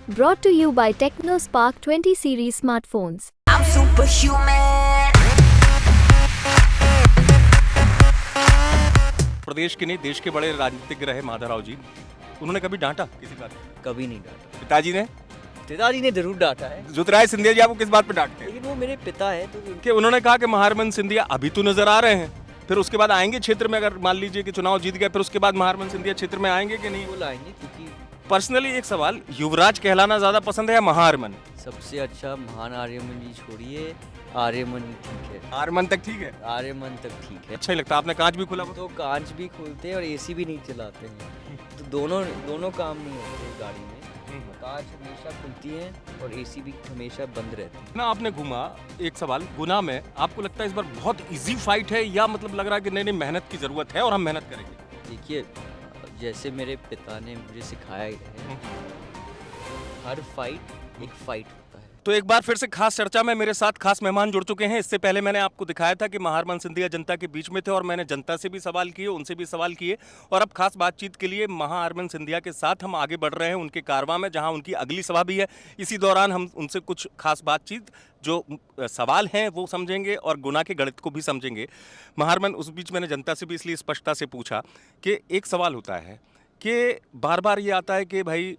Brought to you by TechnoSpark 20 series smartphones. I'm superhuman. प्रदेश के नहीं देश के बड़े राजनीतिज्ञ रहे माधवराव जी, उन्होंने कभी डांटा किसी बात पे? कभी नहीं डांटा। पिताजी ने जरूर डांटा है, ज्योतिरादित्य सिंधिया जी आपको किस बात पे डांटते हैं? लेकिन वो मेरे पिता है तो कि उन्होंने कहा कि महारमन सिंधिया अभी तो नजर आ रहे हैं, फिर उसके बाद आएंगे क्षेत्र में, अगर मान लीजिए कि चुनाव जीत गए, फिर उसके बाद महारमन सिंधिया क्षेत्र में आएंगे कि नहीं? वो लाएंगे, क्योंकि पर्सनली एक सवाल, युवराज कहलाना ज्यादा पसंद है या महारमन? सबसे अच्छा महान आर्यमन जी छोड़िए, आर्यमन ही ठीक है। आर्यमन तक ठीक है, आर्यमन तक ठीक है। अच्छा ही लगता है। आपने कांच भी खुला हुआ? तो कांच भी खुलते हैं और एसी भी नहीं चलाते हैं, तो दोनों काम नहीं होते गाड़ी में। कांच हमेशा खुलती है और एसी भी हमेशा बंद रहती है। ना आपने घूमा, एक सवाल, गुना में आपको लगता है इस बार बहुत इजी फाइट है या मतलब लग रहा है कि नहीं मेहनत की जरूरत है और हम मेहनत करेंगे? देखिए, जैसे मेरे पिता ने मुझे सिखाया है, हर फाइट एक फाइट होता है। तो एक बार फिर से खास चर्चा में मेरे साथ खास मेहमान जुड़ चुके हैं। इससे पहले मैंने आपको दिखाया था कि महारमन सिंधिया जनता के बीच में थे और मैंने जनता से भी सवाल किए, उनसे भी सवाल किए, और अब खास बातचीत के लिए महारमन सिंधिया के साथ हम आगे बढ़ रहे हैं उनके कारवां में, जहां उनकी अगली सभा भी है। इसी दौरान हम उनसे कुछ खास बातचीत, जो सवाल हैं वो समझेंगे और गुना के गणित को भी समझेंगे। महारमन, उस बीच मैंने जनता से भी इसलिए स्पष्टता से पूछा कि एक सवाल होता है कि बार बार ये आता है कि भाई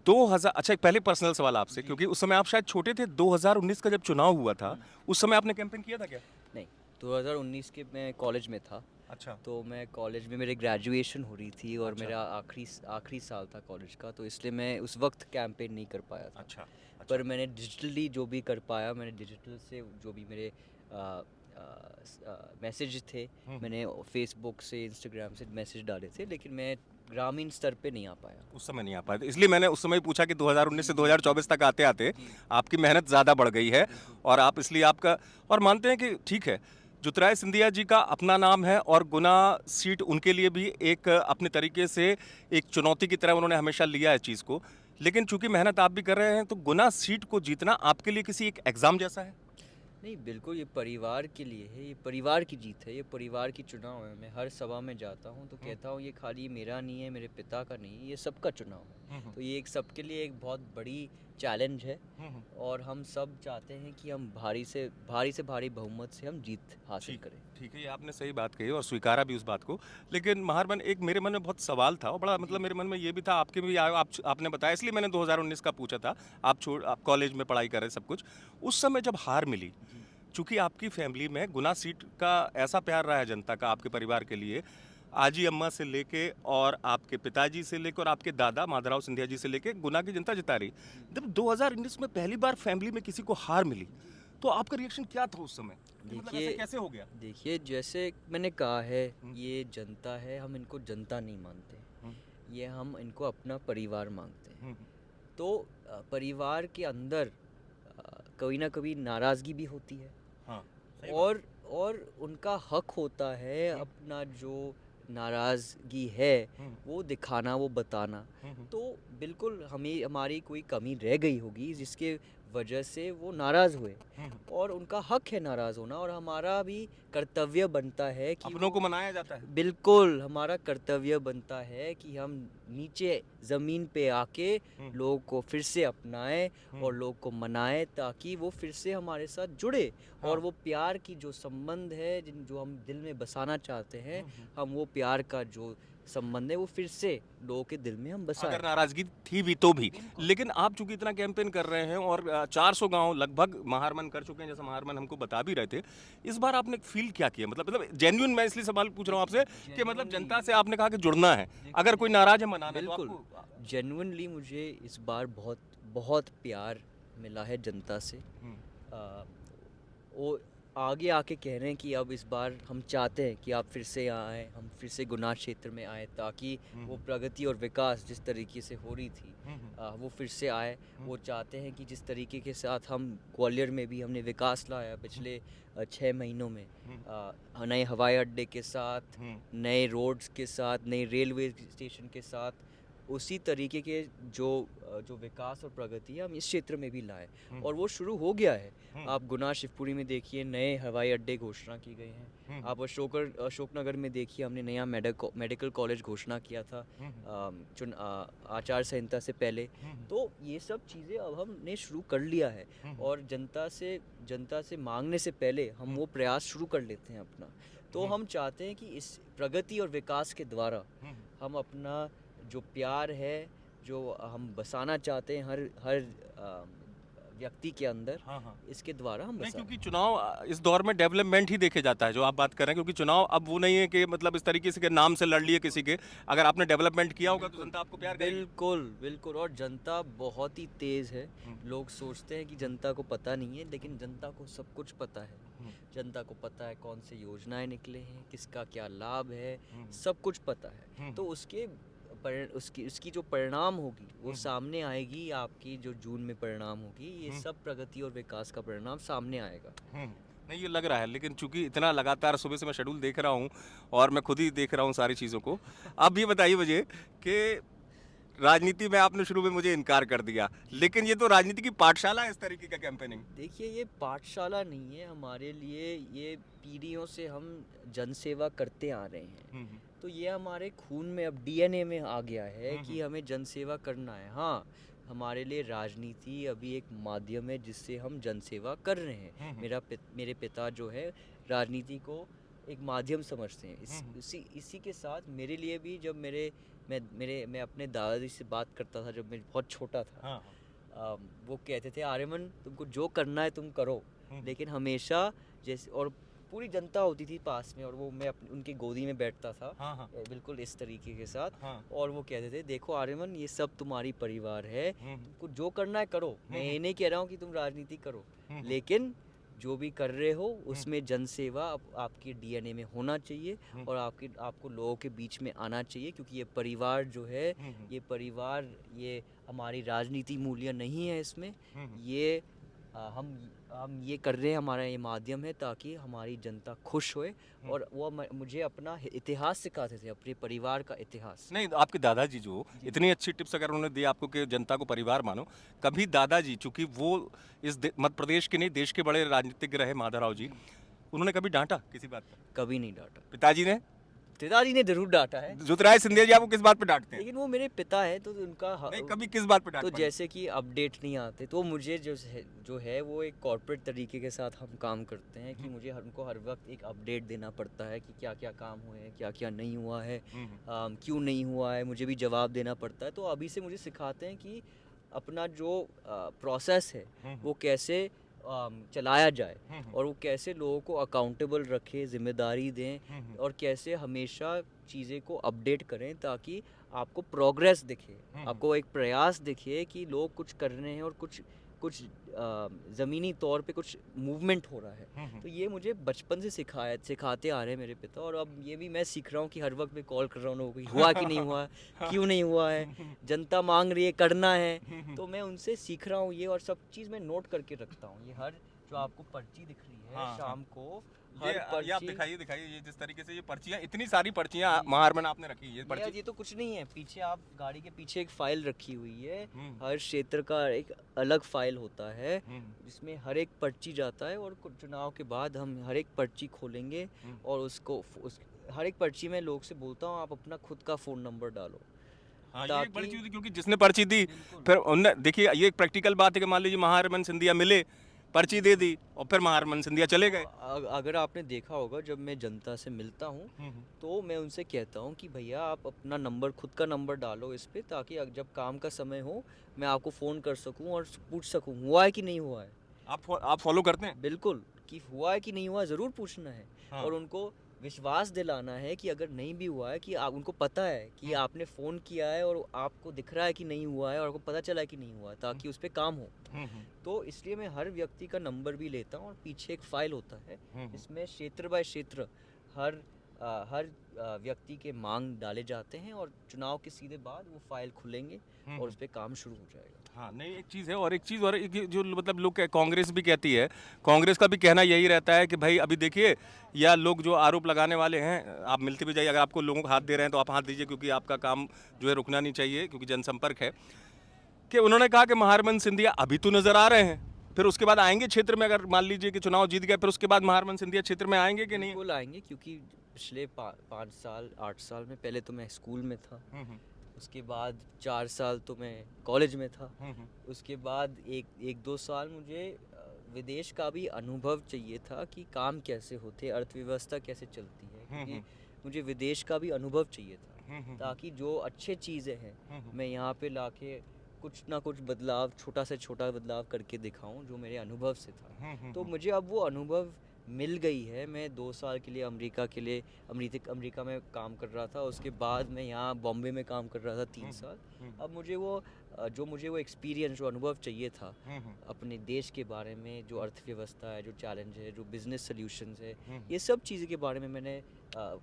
2000, अच्छा एक पहले पर्सनल सवाल आपसे, क्योंकि उस समय आप शायद छोटे थे, 2019 का जब चुनाव हुआ था उस समय आपने कैंपेन किया था क्या? नहीं, 2019 के मैं कॉलेज में था। अच्छा। तो मैं कॉलेज में, मेरे ग्रेजुएशन हो रही थी और अच्छा। मेरा आखिरी साल था कॉलेज का, तो इसलिए मैं उस वक्त कैंपेन नहीं कर पाया था। अच्छा। पर मैंने डिजिटली जो भी कर पाया, मैंने डिजिटल से जो भी मेरे मैसेज थे, मैंने फेसबुक से, इंस्टाग्राम से मैसेज डाले थे, लेकिन मैं ग्रामीण स्तर पे नहीं आ पाया। उस समय नहीं आ पाया, इसलिए मैंने उस समय पूछा कि 2019 से 2024 तक आते आते आपकी मेहनत ज़्यादा बढ़ गई है और आप इसलिए आपका, और मानते हैं कि ठीक है, ज्योतिरादित्य सिंधिया जी का अपना नाम है और गुना सीट उनके लिए भी एक अपने तरीके से एक चुनौती की तरह उन्होंने हमेशा लिया है चीज़ को, लेकिन चूंकि मेहनत आप भी कर रहे हैं तो गुना सीट को जीतना आपके लिए किसी एक एग्ज़ाम जैसा है? नहीं, बिल्कुल, ये परिवार के लिए है, ये परिवार की जीत है, ये परिवार की चुनाव है। मैं हर सभा में जाता हूँ तो कहता हूँ ये खाली मेरा नहीं है, मेरे पिता का नहीं है, ये सबका चुनाव है। तो ये एक सबके लिए एक बहुत बड़ी चैलेंज है और हम सब चाहते हैं कि हम भारी से भारी बहुमत से हम जीत हासिल करें। ठीक है, ये आपने सही बात कही और स्वीकारा भी उस बात को, लेकिन महारमन, एक मेरे मन में बहुत सवाल था और बड़ा मतलब मेरे मन में ये भी था, आपके भी आपने बताया, इसलिए मैंने 2019 का पूछा था। आप कॉलेज में पढ़ाई कर रहे सब कुछ, उस समय जब हार मिली, चूंकि आपकी फैमिली में गुना सीट का ऐसा प्यार रहा है जनता का आपके परिवार के लिए, आजी अम्मा से लेके और आपके पिताजी से लेके और आपके दादा माधवराव सिंधिया जी से लेके गुना की जनता जिता रही। जब 2019 में पहली बार फैमिली में किसी को हार मिली तो आपका रिएक्शन क्या था उस समय? मतलब ऐसा कैसे हो गया? देखिए, जैसे मैंने कहा है, ये जनता है, हम इनको जनता नहीं मानते, ये हम इनको अपना परिवार मानते हैं। तो परिवार के अंदर कभी ना कभी नाराज़गी भी होती है। हाँ, और उनका हक होता है अपना जो नाराज़गी है वो दिखाना, वो बताना। तो बिल्कुल हमारी कोई कमी रह गई होगी जिसके वजह से वो नाराज़ हुए, और उनका हक है नाराज़ होना, और हमारा भी कर्तव्य बनता है कि अपनों को मनाया जाता है। बिल्कुल, हमारा कर्तव्य बनता है कि हम नीचे ज़मीन पे आके लोग को फिर से अपनाएं और लोग को मनाएं, ताकि वो फिर से हमारे साथ जुड़े और वो प्यार की जो संबंध है, जो हम दिल में बसाना चाहते हैं, हम वो प्यार का जो संबंध है वो फिर से लोगों के दिल में हम बसाएं। अगर नाराजगी थी भी तो भी, लेकिन आप चूंकि इतना कैंपेन कर रहे हैं और 400 गांव लगभग महारमन कर चुके हैं, जैसा महारमन हमको बता भी रहे थे, इस बार आपने फील क्या किया? मतलब जेन्युइन, मैं इसलिए सवाल पूछ रहा हूँ आपसे कि मतलब जनता से आपने कहा कि जुड़ना है, अगर कोई नाराज है मनाना, तो बिल्कुल, आपको जेन्युइनली मुझे इस बार बहुत बहुत प्यार मिला है जनता से। वो आगे आके कह रहे हैं कि अब इस बार हम चाहते हैं कि आप फिर से आएँ, हम फिर से गुना क्षेत्र में आएँ, ताकि वो प्रगति और विकास जिस तरीके से हो रही थी वो फिर से आए। वो चाहते हैं कि जिस तरीके के साथ हम ग्वालियर में भी हमने विकास लाया पिछले 6 महीनों में, नए हवाई अड्डे के साथ, नए रोड्स के साथ, नए रेलवे स्टेशन के साथ, उसी तरीके के जो विकास और प्रगति है हम इस क्षेत्र में भी लाएं, और वो शुरू हो गया है। आप गुना शिवपुरी में देखिए, नए हवाई अड्डे घोषणा की गई हैं। आप अशोकनगर में देखिए, हमने नया मेडिकल कॉलेज घोषणा किया था आचार संहिता से पहले। तो ये सब चीज़ें अब हमने शुरू कर लिया है, और जनता से मांगने से पहले हम वो प्रयास शुरू कर लेते हैं अपना। तो हम चाहते हैं कि इस प्रगति और विकास के द्वारा हम अपना जो प्यार है, जो हम बसाना चाहते हैं हर व्यक्ति के अंदर, इसके द्वारा हम नहीं, बसाएं। क्योंकि चुनाव इस दौर में डेवलपमेंट ही देखे जाता है, जो आप बात कर रहे हैं। क्योंकि चुनाव अब वो नहीं है कि मतलब इस तरीके से के नाम से लड़ लिए किसी के। अगर आपने डेवलपमेंट किया होगा तो जनता आपको प्यार करेगी। बिल्कुल। और जनता बहुत ही तेज़ है। लोग सोचते हैं कि जनता को पता नहीं है, लेकिन जनता को सब कुछ पता है। जनता को पता है कौन से योजनाएं निकले हैं, किसका क्या लाभ है, सब कुछ पता है। तो उसकी जो परिणाम होगी वो सामने आएगी। आपकी जो जून में परिणाम होगी, ये सब प्रगति और विकास का परिणाम सामने आएगा। नहीं, ये लग रहा है, लेकिन चूंकि इतना लगातार सुबह से मैं शेड्यूल देख रहा हूँ और मैं खुद ही देख रहा हूँ सारी चीज़ों को। अब ये बताइए मुझे कि राजनीति में आपने शुरू में मुझे इनकार कर दिया, लेकिन ये तो राजनीति की पाठशाला है इस तरीके का कैंपेनिंग। देखिए, ये पाठशाला नहीं है हमारे लिए, ये पीढ़ियों से हम जनसेवा करते आ रहे हैं। तो ये हमारे खून में, अब डीएनए में आ गया है कि हमें जनसेवा करना है। हाँ, हमारे लिए राजनीति अभी एक माध्यम है जिससे हम जनसेवा कर रहे हैं। मेरे पिता जो है राजनीति को एक माध्यम समझते हैं। इसी के साथ मेरे लिए भी, जब मैं अपने दादाजी से बात करता था जब मैं बहुत छोटा था, वो कहते थे, आर्यमन तुमको जो करना है तुम करो, लेकिन हमेशा जैसे, और पूरी जनता होती थी पास में, और वो मैं उनकी गोदी में बैठता था, बिल्कुल इस तरीके के साथ। और वो कहते थे, देखो आर्यमन, ये सब तुम्हारी परिवार है, तुमको जो करना है करो। मैं ये नहीं कह रहा हूँ कि तुम राजनीति करो, लेकिन जो भी कर रहे हो उसमें जनसेवा आपके डीएनए में होना चाहिए, और आपको लोगों के बीच में आना चाहिए। क्योंकि ये परिवार जो है, ये हमारी राजनीति मूल्य नहीं है इसमें। ये हम ये कर रहे हैं, हमारा ये माध्यम है ताकि हमारी जनता खुश होए। और वो मुझे अपना इतिहास सिखाते थे, अपने परिवार का इतिहास। नहीं, आपके दादाजी जो इतनी अच्छी टिप्स अगर उन्होंने दी आपको कि जनता को परिवार मानो, कभी दादाजी, चूंकि वो इस मध्य प्रदेश के नहीं देश के बड़े राजनीतिज्ञ रहे, माधवराव जी, उन्होंने कभी डांटा किसी बात पर? कभी नहीं डांटा। पिताजी ने जरूर डांटा है। ज्योतिरादित्य सिंधिया जी आपको किस बात पे डांटते हैं? लेकिन वो मेरे पिता है, तो उनका नहीं, कभी किस बात पे डांट तो पड़ी? जैसे कि अपडेट नहीं आते, तो मुझे जो है वो एक कॉर्पोरेट तरीके के साथ हम काम करते हैं कि मुझे उनको हर वक्त एक अपडेट देना पड़ता है कि क्या क्या काम हुए हैं, क्या क्या नहीं हुआ है, क्यों नहीं हुआ है, मुझे भी जवाब देना पड़ता है। तो अभी से मुझे सिखाते हैं कि अपना जो प्रोसेस है वो कैसे चलाया जाए, और वो कैसे लोगों को अकाउंटेबल रखे, जिम्मेदारी दें, और कैसे हमेशा चीज़ें को अपडेट करें ताकि आपको प्रोग्रेस दिखे, आपको एक प्रयास दिखे कि लोग कुछ कर रहे हैं और कुछ ज़मीनी तौर पे कुछ मूवमेंट हो रहा है। तो ये मुझे बचपन से सिखाते आ रहे हैं मेरे पिता, और अब ये भी मैं सीख रहा हूँ कि हर वक्त मैं कॉल कर रहा हूँ लोगों को, हुआ कि नहीं हुआ, क्यों नहीं हुआ है, जनता मांग रही है, करना है। तो मैं उनसे सीख रहा हूँ ये, और सब चीज़ मैं नोट करके रखता हूँ। ये हर जो आपको पर्ची दिख रही है शाम को, ये आप दिखाइए ये जिस तरीके से ये पर्चियां, इतनी सारी पर्चियां महारमन आपने रखी है। ये तो कुछ नहीं है, पीछे आप गाड़ी के पीछे एक फाइल रखी हुई है। हर क्षेत्र का एक अलग फाइल होता है जिसमें हर एक पर्ची जाता है, और चुनाव के बाद हम हर एक पर्ची खोलेंगे, और हर एक पर्ची में लोग से बोलता हूँ, आप अपना खुद का फ़ोन नंबर डालो। ये एक बड़ी चीज़ थी, क्योंकि जिसने पर्ची दी, फिर उनने, देखिए ये एक प्रैक्टिकल बात है कि मान लीजिए महारमन सिंधिया मिले, पर्ची दे दी, और फिर महारमन सिंधिया चले गए। अगर आपने देखा होगा, जब मैं जनता से मिलता हूँ तो मैं उनसे कहता हूँ कि भैया आप अपना नंबर, खुद का नंबर डालो इस पे, ताकि जब काम का समय हो मैं आपको फ़ोन कर सकूँ और पूछ सकूँ हुआ है कि नहीं हुआ है। आप फॉलो करते हैं? बिल्कुल, कि हुआ है कि नहीं हुआ ज़रूर पूछना है। और उनको विश्वास दिलाना है कि अगर नहीं भी हुआ है, कि उनको पता है कि आपने फ़ोन किया है और आपको दिख रहा है कि नहीं हुआ है, और आपको पता चला है कि नहीं हुआ है, ताकि उस पर काम हो। तो इसलिए मैं हर व्यक्ति का नंबर भी लेता हूँ, और पीछे एक फ़ाइल होता है इसमें क्षेत्र बाय क्षेत्र हर हर व्यक्ति के मांग डाले जाते हैं और चुनाव के सीधे बाद वो फाइल खुलेंगे और उस पर काम शुरू हो जाएगा। हाँ नहीं, एक चीज़ है और एक चीज़ और एक जो मतलब लोग कांग्रेस भी कहती है, कांग्रेस का भी कहना यही रहता है कि भाई अभी देखिए, या लोग जो आरोप लगाने वाले हैं, आप मिलते भी जाइए, अगर आपको लोगों को हाथ दे रहे हैं तो आप हाथ दीजिए, क्योंकि आपका काम जो है रुकना नहीं चाहिए, क्योंकि जनसंपर्क है। कि उन्होंने कहा कि महारमन सिंधिया अभी तो नजर आ रहे हैं, फिर उसके बाद आएंगे क्षेत्र में, अगर मान लीजिए कि चुनाव जीत गए, फिर उसके बाद महारमन सिंधिया क्षेत्र में आएंगे कि नहीं? बिल्कुल आएंगे, क्योंकि पिछले 5 साल 8 साल में पहले तो मैं स्कूल में था, उसके बाद 4 साल तो मैं कॉलेज में था, उसके बाद एक 2 साल मुझे विदेश का भी अनुभव चाहिए था कि काम कैसे होते, अर्थव्यवस्था कैसे चलती है, क्योंकि मुझे विदेश का भी अनुभव चाहिए था, ताकि जो अच्छे चीज़ें हैं मैं यहाँ पे लाके कुछ ना कुछ बदलाव, छोटा से छोटा बदलाव करके दिखाऊं जो मेरे अनुभव से था। तो मुझे अब वो अनुभव मिल गई है। मैं 2 साल के लिए अमेरिका में काम कर रहा था, उसके बाद मैं यहाँ बॉम्बे में काम कर रहा था 3 साल। अब मुझे वो एक्सपीरियंस, जो अनुभव चाहिए था अपने देश के बारे में, जो अर्थव्यवस्था है, जो चैलेंज है, जो बिजनेस सॉल्यूशंस है, ये सब चीज़ें के बारे में मैंने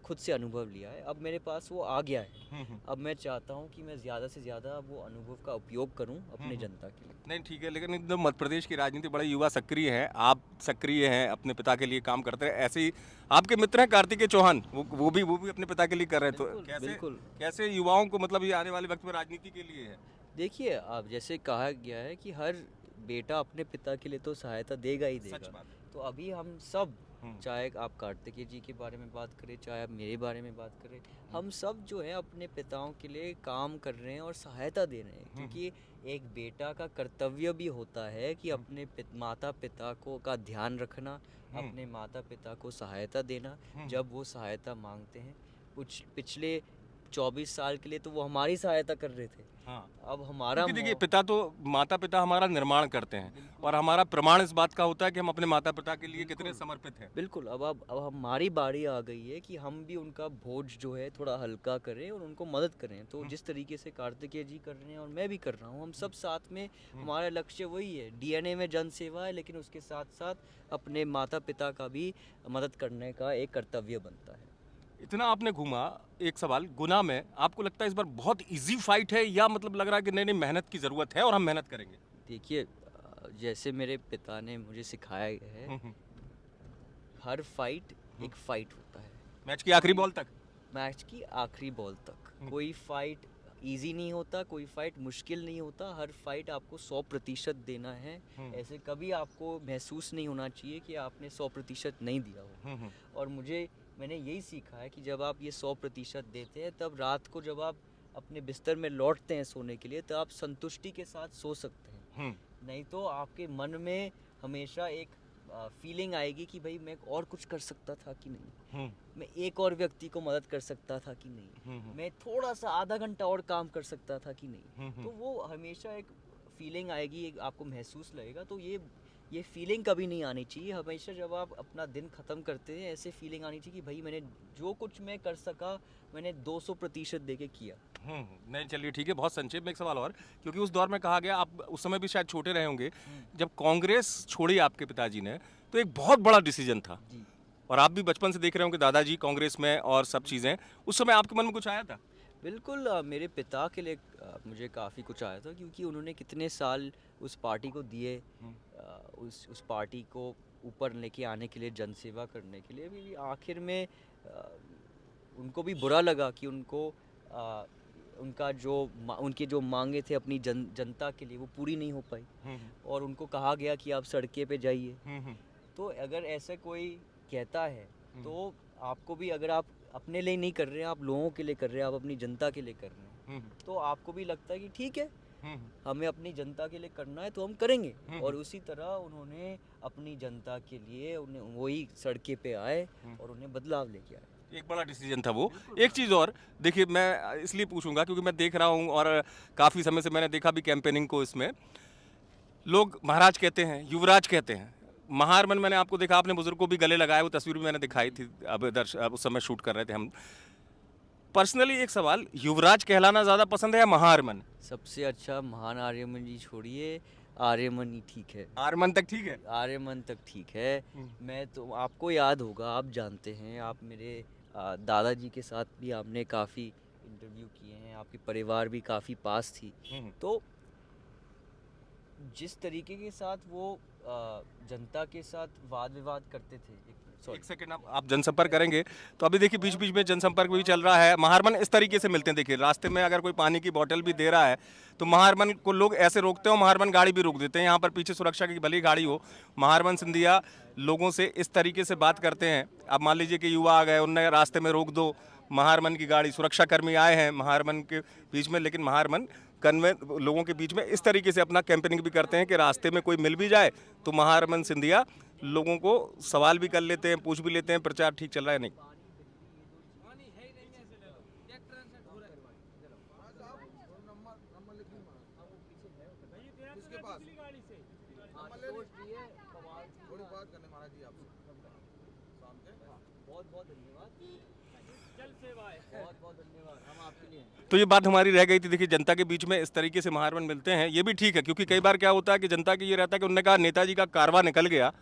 खुद से अनुभव लिया है। अब मेरे पास वो आ गया है। अब मैं चाहता हूँ कि मैं ज़्यादा से ज़्यादा वो अनुभव का उपयोग करूँ अपनी जनता के लिए। नहीं ठीक है, लेकिन एकदम मध्य प्रदेश की राजनीति बड़े युवा सक्रिय है, आप सक्रिय हैं, अपने पिता के लिए काम करते हैं। ऐसे ही आपके मित्र हैं कार्तिकेय चौहान, वो भी अपने पिता के लिए कर रहे हैं। तो बिल्कुल। कैसे युवाओं को मतलब ये आने वाले वक्त में राजनीति के लिए है? देखिए, अब जैसे कहा गया है कि हर बेटा अपने पिता के लिए तो सहायता देगा ही देगा। सच बात है। तो अभी हम सब, चाहे आप कार्तिकेय जी के बारे में बात करें, चाहे आप मेरे बारे में बात करें, हम सब जो है अपने पिताओं के लिए काम कर रहे हैं और सहायता दे रहे हैं, क्योंकि एक बेटा का कर्तव्य भी होता है कि अपने माता पिता को का ध्यान रखना, अपने माता पिता को सहायता देना जब वो सहायता मांगते हैं। कुछ पिछले 24 साल के लिए तो वो हमारी सहायता कर रहे थे। हाँ। अब हमारा देखिए, माता पिता हमारा निर्माण करते हैं, और हमारा प्रमाण इस बात का होता है कि हम अपने माता पिता के लिए कितने समर्पित हैं। बिल्कुल। अब हमारी बारी आ गई है कि हम भी उनका बोझ जो है थोड़ा हल्का करें और उनको मदद करें। तो जिस तरीके से कार्तिकेय जी कर रहे हैं और मैं भी कर रहा हूँ, हम सब साथ में, हमारा लक्ष्य वही है। डीएनए में जन सेवा है, लेकिन उसके साथ साथ अपने माता पिता का भी मदद करने का एक कर्तव्य बनता है। इतना आपने घूमा, एक सवाल, गुना में आपको लगता है इस बार बहुत इजी फाइट है, या मतलब लग रहा है कि नहीं मेहनत की ज़रूरत है और हम मेहनत करेंगे? देखिए, जैसे मेरे पिता ने मुझे सिखाया है, हर फाइट एक फाइट होता है। मैच की आखिरी बॉल तक। मैच की आखिरी बॉल तक कोई फाइट इजी नहीं होता, कोई फाइट मुश्किल नहीं होता। हर फाइट आपको 100% देना है। ऐसे कभी आपको महसूस नहीं होना चाहिए कि आपने 100% नहीं दिया हो। और मैंने यही सीखा है कि जब आप ये 100% देते हैं, तब रात को जब आप अपने बिस्तर में लौटते हैं सोने के लिए, तो आप संतुष्टि के साथ सो सकते हैं। नहीं तो आपके मन में हमेशा एक फीलिंग आएगी कि भाई मैं और कुछ कर सकता था कि नहीं, मैं एक और व्यक्ति को मदद कर सकता था कि नहीं, मैं थोड़ा सा आधा घंटा और काम कर सकता था कि नहीं। तो वो हमेशा एक फीलिंग आएगी, एक आपको महसूस लगेगा। तो ये फीलिंग कभी नहीं आनी चाहिए। हमेशा जब आप अपना दिन ख़त्म करते हैं, ऐसे फीलिंग आनी चाहिए कि भाई मैंने जो कुछ मैं कर सका, मैंने 200% दे के किया। नहीं चलिए ठीक है, बहुत संक्षेप में एक सवाल और, क्योंकि उस दौर में कहा गया, आप उस समय भी शायद छोटे रहे होंगे, जब कांग्रेस छोड़ी आपके पिताजी ने, तो एक बहुत बड़ा डिसीजन था। जी। और आप भी बचपन से देख रहे होंगे दादाजी कांग्रेस में और सब चीज़ें, उस समय आपके मन में कुछ आया था? बिल्कुल। मेरे पिता के लिए मुझे काफ़ी कुछ आया था, क्योंकि उन्होंने कितने साल उस पार्टी को दिए, उस पार्टी को ऊपर लेके आने के लिए, जनसेवा करने के लिए। भी आखिर में उनको भी बुरा लगा कि उनके जो मांगे थे अपनी जनता के लिए, वो पूरी नहीं हो पाई, और उनको कहा गया कि आप सड़कें पे जाइए। तो अगर ऐसा कोई कहता है, तो आपको भी, अगर आप अपने लिए नहीं कर रहे हैं, आप लोगों के लिए कर रहे हैं, आप अपनी जनता के लिए कर रहे हैं, तो आपको भी लगता है कि ठीक है, हमें अपनी जनता के लिए करना है तो हम करेंगे। और उसी तरह उन्होंने अपनी जनता के लिए वही सड़कें पे आए और उन्हें बदलाव लेके आए। एक बड़ा डिसीजन था वो। एक चीज़ और, देखिए मैं इसलिए पूछूंगा क्योंकि मैं देख रहा हूँ, और काफ़ी समय से मैंने देखा भी कैंपेनिंग को, इसमें लोग महाराज कहते हैं, युवराज कहते हैं। महारमन मैंने आपको देखा, आपने बुजुर्ग को भी गले लगाया, वो तस्वीर भी मैंने दिखाई थी, अब उस समय शूट कर रहे थे हम। पर्सनली एक सवाल, युवराज कहलाना ज़्यादा पसंद है या महारमन? सबसे अच्छा महान आर्यमन जी छोड़िए, आर्यमन ही ठीक है। आर्यमन तक ठीक है? आर्यमन तक ठीक है। मैं तो, आपको याद होगा, आप जानते हैं, आप मेरे दादाजी के साथ भी आपने काफ़ी इंटरव्यू किए हैं, आपके परिवार भी काफ़ी पास थी, तो जिस तरीके के साथ वो जनता के साथ वाद विवाद करते थे, एक सेकंड आप जनसंपर्क करेंगे तो अभी देखिए बीच बीच में जनसंपर्क भी चल रहा है। महारमन इस तरीके से मिलते हैं, देखिए रास्ते में अगर कोई पानी की बोतल भी दे रहा है तो महारमन को लोग ऐसे रोकते हैं और महारमन गाड़ी भी रोक देते हैं। यहाँ पर पीछे सुरक्षा की भली गाड़ी हो, महारमन सिंधिया लोगों से इस तरीके से बात करते हैं। अब मान लीजिए कि युवा आ गए, उनने रास्ते में रोक दो महारमन की गाड़ी, सुरक्षाकर्मी आए हैं महारमन के बीच में, लेकिन महारमन कन्वे लोगों के बीच में इस तरीके से अपना कैंपेनिंग भी करते हैं कि रास्ते में कोई मिल भी जाए तो महारमन सिंधिया लोगों को सवाल भी कर लेते हैं, पूछ भी लेते हैं प्रचार ठीक चल रहा है नहीं। बहुत बहुत धन्यवाद, बहुत बहुत धन्यवाद, हम आपके लिए हैं। तो ये बात हमारी रह गई थी। देखिए जनता के बीच में इस तरीके से महारमन मिलते हैं, ये भी ठीक है, क्योंकि कई बार क्या होता है कि जनता की ये रहता है कि उन्होंने कहा नेताजी का कारवा निकल गया,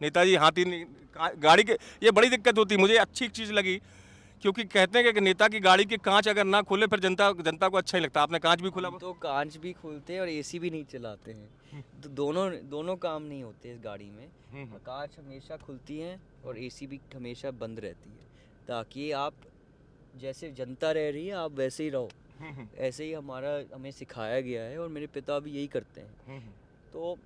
नेताजी हाथी गाड़ी के, ये बड़ी दिक्कत होती है। मुझे अच्छी चीज़ लगी क्योंकि कहते हैं कि नेता की गाड़ी के कांच अगर ना खोले फिर जनता को अच्छा ही लगता। आपने कांच भी खोला? तो कांच भी खोलते हैं और एसी भी नहीं चलाते हैं, तो दोनों काम नहीं होते इस गाड़ी में। कांच हमेशा खुलती हैं और एसी भी हमेशा बंद रहती है, ताकि आप जैसे जनता रह रही है आप वैसे ही रहो। ऐसे ही हमें सिखाया गया है और मेरे पिता भी यही करते हैं। तो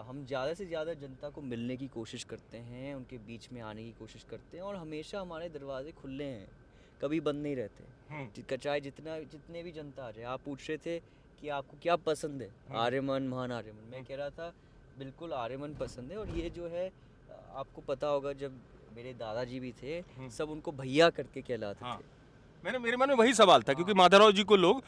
हम ज़्यादा से ज़्यादा जनता को मिलने की कोशिश करते हैं, उनके बीच में आने की कोशिश करते हैं और हमेशा हमारे दरवाजे खुले हैं, कभी बंद नहीं रहते। चाहे जितने भी जनता आ जाए। आप पूछ रहे थे कि आपको क्या पसंद है, आर्यमन, महान आर्यमन। मैं कह रहा था बिल्कुल आर्यमन पसंद है। और ये जो है आपको पता होगा, जब मेरे दादाजी भी थे सब उनको भैया करके कहलाते थे। मेरे मन में वही सवाल था, क्योंकि माधवराव जी को लोग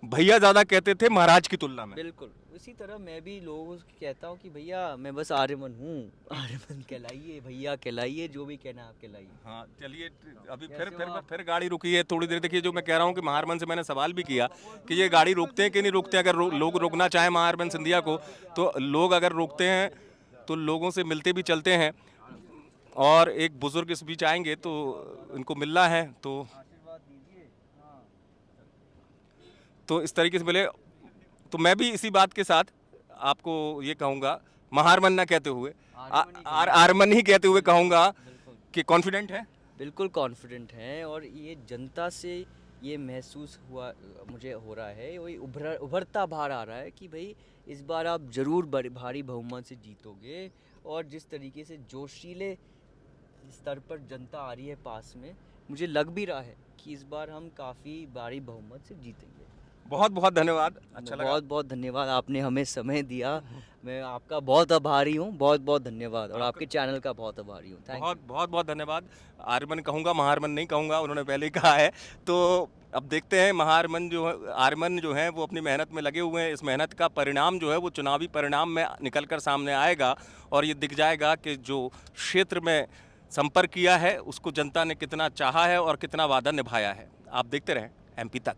भैया ज़्यादा कहते थे महाराज की तुलना में। बिल्कुल उसी तरह मैं भी लोगों से कहता हूँ कि भैया मैं बस आर्यमन हूँ, आर्यमन कहलाइए, भैया कहलाइए, जो भी कहना आप कहलाइए। हाँ चलिए, अभी फिर गाड़ी रुकी है थोड़ी देर। देखिए जो मैं कह रहा हूँ कि महारमन से मैंने सवाल भी किया कि ये गाड़ी रोकते हैं कि नहीं रोकते। अगर लोग रोकना चाहें महारमन सिंधिया को, तो लोग अगर रोकते हैं तो लोगों से मिलते भी चलते हैं। और एक बुजुर्ग इस बीच आएंगे तो इनको मिलना है, तो इस तरीके से मिले। तो मैं भी इसी बात के साथ आपको ये कहूँगा, महारमन ना कहते हुए आर्यमन ही कहते हुए कहूँगा कि कॉन्फिडेंट है। बिल्कुल कॉन्फिडेंट हैं। और ये जनता से ये महसूस हुआ, मुझे हो रहा है, वही उभरता बाहर आ रहा है कि भाई इस बार आप ज़रूर भारी बहुमत से जीतोगे। और जिस तरीके से जोशीले स्तर पर जनता आ रही है पास में, मुझे लग भी रहा है कि इस बार हम काफ़ी भारी बहुमत से जीतेंगे। बहुत बहुत धन्यवाद, अच्छा लगा। बहुत बहुत धन्यवाद, आपने हमें समय दिया। मैं आपका बहुत आभारी हूँ, बहुत बहुत धन्यवाद। और आपके चैनल का बहुत आभारी हूँ। बहुत बहुत धन्यवाद। आर्यमन कहूँगा, महारमन नहीं कहूँगा, उन्होंने पहले ही कहा है। तो अब देखते हैं आर्यमन जो है वो अपनी मेहनत में लगे हुए हैं। इस मेहनत का परिणाम जो है वो चुनावी परिणाम में निकल कर सामने आएगा और ये दिख जाएगा कि जो क्षेत्र में संपर्क किया है उसको जनता ने कितना चाहा है और कितना वादा निभाया है। आप देखते रहें MP तक।